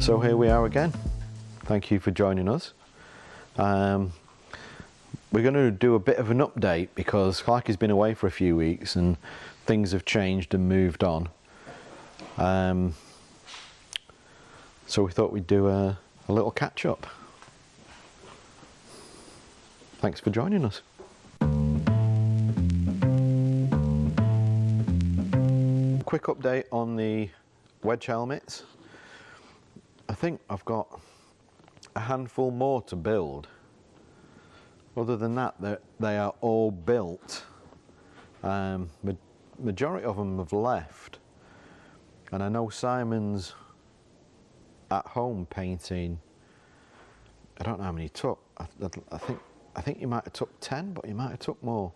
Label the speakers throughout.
Speaker 1: So here we are again. Thank you for joining us. We're going to do a bit of an update because Clarky's been away for a few weeks and things have changed and moved on. So we thought we'd do a little catch up. Thanks for joining us. Quick update on the Wedge helmets. I think I've got a handful more to build. Other than that, they are all built. Majority of them have left, and I know Simon's at home painting. I don't know how many he took. I think he might have took 10, but he might have took more.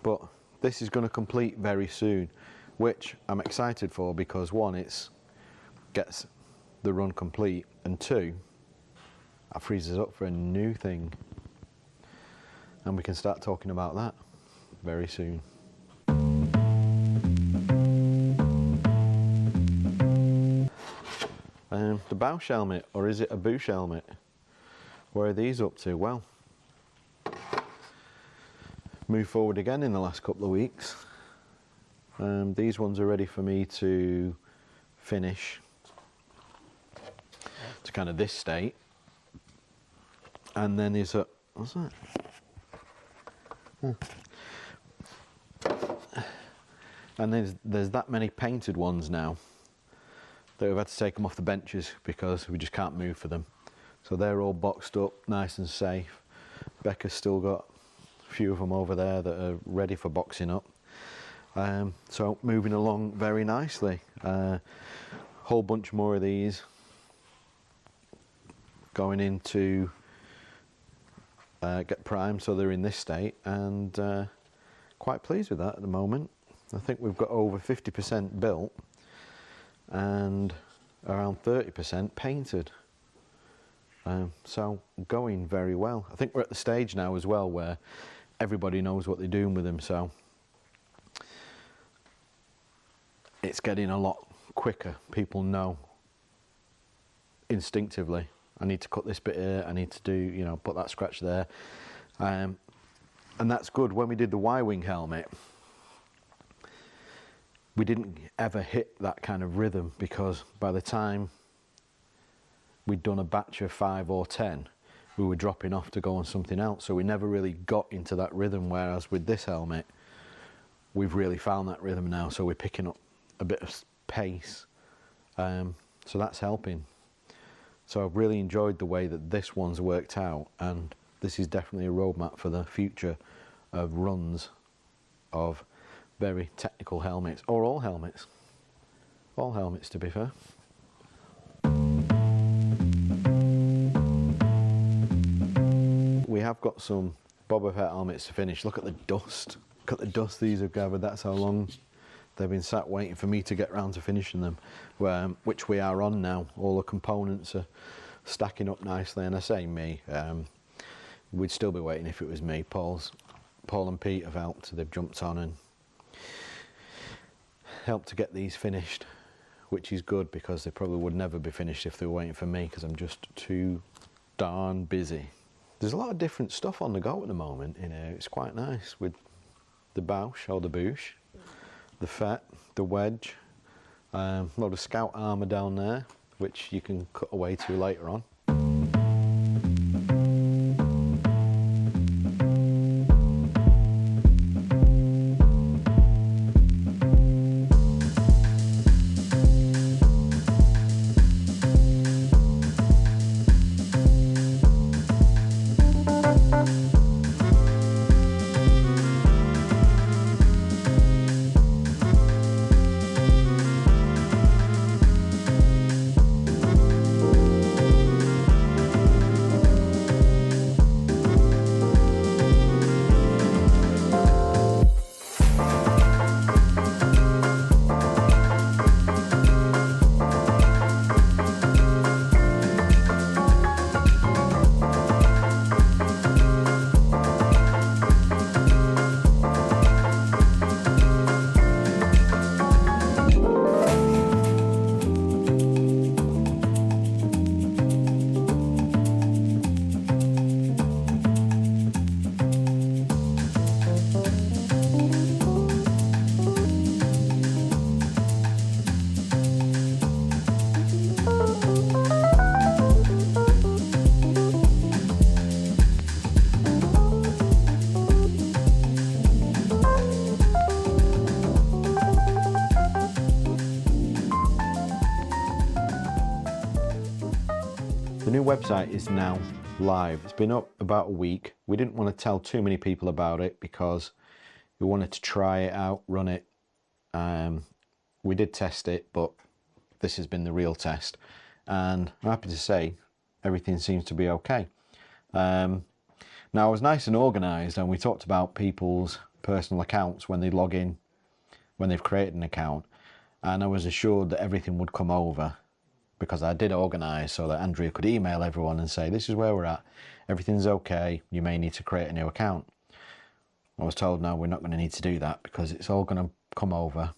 Speaker 1: But this is going to complete very soon, which I'm excited for because one, it gets the run complete, and two, that frees us up for a new thing, and we can start talking about that very soon. The Bausch helmet, or is it a Bush helmet? Where are these up to? Well, move forward again in the last couple of weeks. These ones are ready for me to finish to kind of this state, and then there's a, what's that? And there's that many painted ones now that we've had to take them off the benches because we just can't move for them. So they're all boxed up, nice and safe. Becca's still got a few of them over there that are ready for boxing up. So moving along very nicely. Whole bunch more of these going into get primed, so they're in this state, and quite pleased with that at the moment. I think we've got over 50% built and around 30% painted. So going very well. I think we're at the stage now as well where everybody knows what they're doing with them, so it's getting a lot quicker. People know instinctively, I need to cut this bit here, I need to do, you know, put that scratch there. And that's good. When we did the Y-wing helmet, we didn't ever hit that kind of rhythm because by the time we'd done a batch of 5 or 10, we were dropping off to go on something else. So we never really got into that rhythm, whereas with this helmet, we've really found that rhythm now. So we're picking up a bit of pace. So that's helping. So I've really enjoyed the way that this one's worked out, and this is definitely a roadmap for the future of runs of very technical helmets, or all helmets. All helmets, to be fair. We have got some Boba Fett helmets to finish. Look at the dust. Look at the dust these have gathered. That's how long they've been sat waiting for me to get round to finishing them, which we are on now. All the components are stacking up nicely, and I say me, we'd still be waiting if it was me. Paul and Pete have helped. They've jumped on and helped to get these finished, which is good because they probably would never be finished if they were waiting for me because I'm just too darn busy. There's a lot of different stuff on the go at the moment in here. It's quite nice with the Bausch or the Bush, the Fett, the Wedge, a load of Scout armour down there, which you can cut away to later on. new website is now live. It's been up about a week. We didn't want to tell too many people about it because we wanted to try it out, run it. We did test it, but this has been the real test. And I'm happy to say everything seems to be okay. Now, I was nice and organised, and we talked about people's personal accounts when they log in, when they've created an account. And I was assured that everything would come over, because I did organise so that Andrea could email everyone and say, this is where we're at, everything's okay, you may need to create a new account. I was told, no, we're not going to need to do that, because it's all going to come over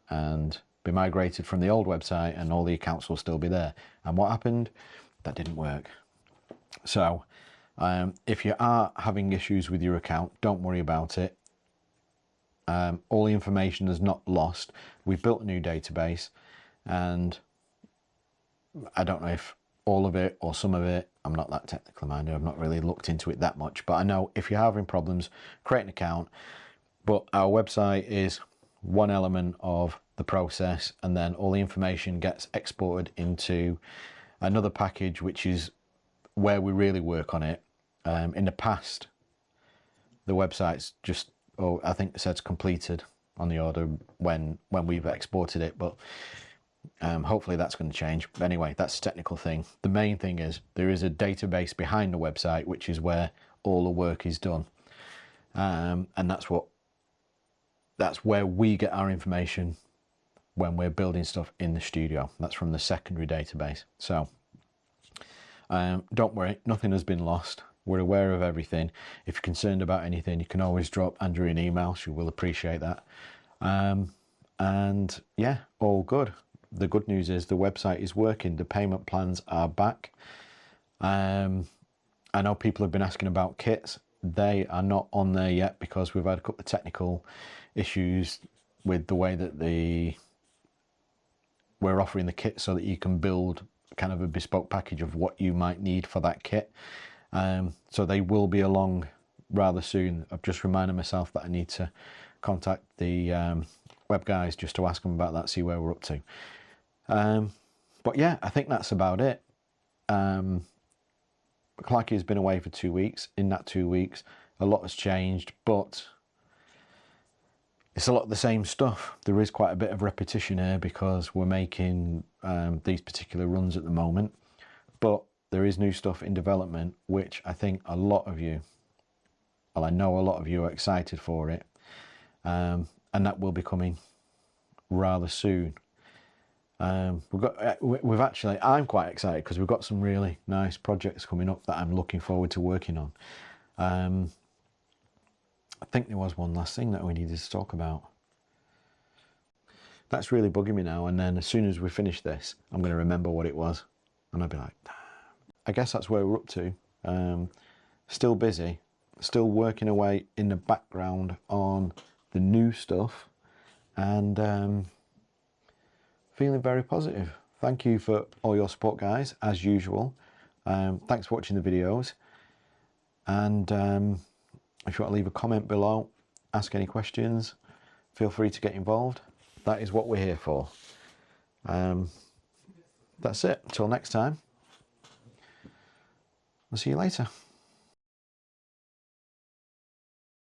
Speaker 1: and be migrated from the old website, and all the accounts will still be there. And what happened? That didn't work. So if you are having issues with your account, don't worry about it. All the information is not lost. We've built a new database, and I don't know if all of it or some of it, I'm not that technically minded, I've not really looked into it that much, but I know if you're having problems, create an account. But our website is one element of the process, and then all the information gets exported into another package, which is where we really work on it. In the past, the website's just, I think it says completed on the order when we've exported it, but hopefully that's going to change. But anyway, that's a technical thing. The main thing is there is a database behind the website, which is where all the work is done, and that's where we get our information when we're building stuff in the studio. That's from the secondary database. So don't worry, nothing has been lost. We're aware of everything. If you're concerned about anything, you can always drop Andrea an email. She will appreciate that. And yeah, all good. The good news is the website is working. The payment plans are back. I know people have been asking about kits. They are not on there yet because we've had a couple of technical issues with the way that we're offering the kit, so that you can build kind of a bespoke package of what you might need for that kit. So they will be along rather soon. I've just reminded myself that I need to contact the web guys just to ask them about that, see where we're up to. But yeah, I think that's about it. Clarky has been away for 2 weeks. In that 2 weeks, a lot has changed, but it's a lot of the same stuff. There is quite a bit of repetition here because we're making these particular runs at the moment, but there is new stuff in development, which I think a lot of you, well, I know a lot of you are excited for it, and that will be coming rather soon. I'm quite excited because we've got some really nice projects coming up that I'm looking forward to working on. I think there was one last thing that we needed to talk about. That's really bugging me now, and then as soon as we finish this, I'm going to remember what it was, and I'll be like, damn. I guess that's where we're up to. Still busy, still working away in the background on the new stuff, and feeling very positive. Thank you for all your support, guys, as usual. Thanks for watching the videos, and if you want to leave a comment below, ask any questions, feel free to get involved. That is what we're here for. That's it. Until next time, I'll see you later.